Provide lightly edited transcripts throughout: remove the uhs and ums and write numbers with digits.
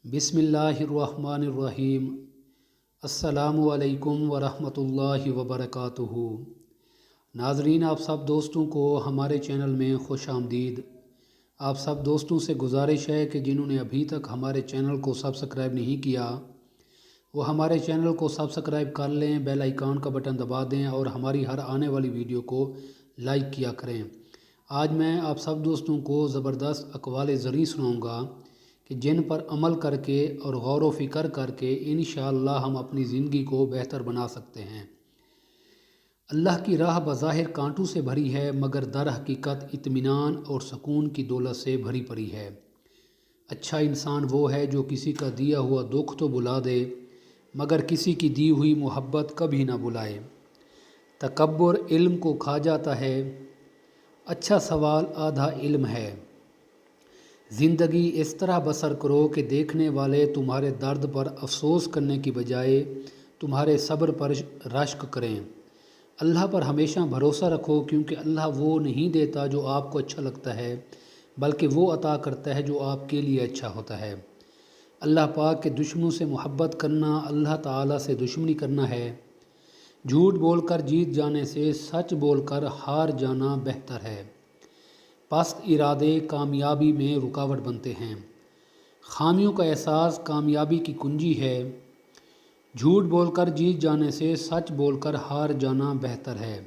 बिस्मिल्लाहिर्रहमानिर्रहीम। अस्सलामु अलैकुम वरहमतुल्लाहि वबरकातुहू। नाज़रीन, आप सब दोस्तों को हमारे चैनल में खुश आमदीद। आप सब दोस्तों से गुजारिश है कि जिन्होंने अभी तक हमारे चैनल को सब्सक्राइब नहीं किया वो हमारे चैनल को सब्सक्राइब कर लें, बेल आइकॉन का बटन दबा दें और हमारी हर आने वाली वीडियो को लाइक किया करें। आज मैं आप सब दोस्तों को ज़बरदस्त अक़वाल ज़री सुनाऊँगा कि जिन पर अमल करके और गौर व फिक्र करके इंशाअल्लाह हम अपनी ज़िंदगी को बेहतर बना सकते हैं। अल्लाह की राह बज़ाहिर कांटों से भरी है, मगर दर हकीकत इत्मीनान और सुकून की दौलत से भरी पड़ी है। अच्छा इंसान वो है जो किसी का दिया हुआ दुख तो बुला दे, मगर किसी की दी हुई मोहब्बत कभी ना बुलाए। तकब्बुर इल्म को खा जाता है, अच्छा सवाल आधा इल्म है। ज़िंदगी इस तरह बसर करो कि देखने वाले तुम्हारे दर्द पर अफसोस करने की बजाय तुम्हारे सब्र पर रश्क करें। अल्लाह पर हमेशा भरोसा रखो, क्योंकि अल्लाह वो नहीं देता जो आपको अच्छा लगता है, बल्कि वो अता करता है जो आपके लिए अच्छा होता है। अल्लाह पाक के दुश्मनों से मोहब्बत करना अल्लाह ताला से दुश्मनी करना है। झूठ बोलकर जीत जाने से सच बोलकर हार जाना बेहतर है। पस्त इरादे कामयाबी में रुकावट बनते हैं। खामियों का एहसास कामयाबी की कुंजी है। झूठ बोलकर जीत जाने से सच बोलकर हार जाना बेहतर है।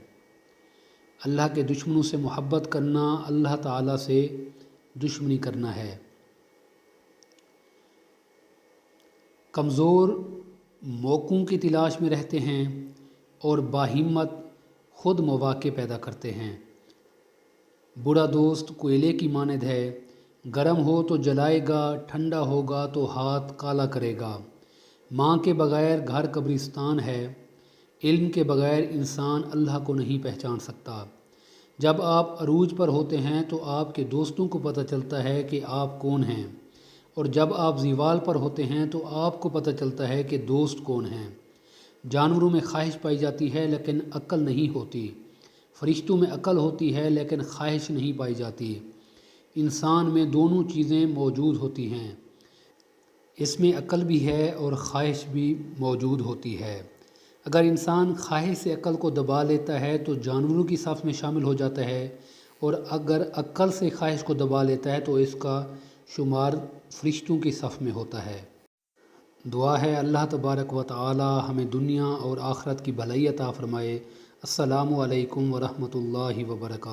अल्लाह के दुश्मनों से मोहब्बत करना अल्लाह ताला से दुश्मनी करना है। कमज़ोर मौक़ों की तलाश में रहते हैं और बाहिम्मत खुद मौक़े पैदा करते हैं। बुरा दोस्त कोयले की मानद है, गर्म हो तो जलाएगा, ठंडा होगा तो हाथ काला करेगा। माँ के बग़ैर घर कब्रिस्तान है, इल्म के बग़ैर इंसान अल्लाह को नहीं पहचान सकता। जब आप अरूज पर होते हैं तो आपके दोस्तों को पता चलता है कि आप कौन हैं, और जब आप ज़ीवाल पर होते हैं तो आपको पता चलता है कि दोस्त कौन हैं। जानवरों में ख्वाहिश पाई जाती है लेकिन अक्ल नहीं होती। फरिश्तों में अकल होती है लेकिन ख्वाहिश नहीं पाई जाती। इंसान में दोनों चीज़ें मौजूद होती हैं, इसमें अकल भी है और ख्वाहिश भी मौजूद होती है। अगर इंसान ख्वाहिश से अकल को दबा लेता है तो जानवरों की सफ़ में शामिल हो जाता है, और अगर अकल से ख्वाहिश को दबा लेता है तो इसका शुमार फरिश्तों की सफ़ में होता है। दुआ है अल्लाह तबारक व तआला हमें दुनिया और आखिरत की भलाई अता फ़रमाए। अस्सलामु अलैकुम व रहमतुल्लाहि व बरकातुहू।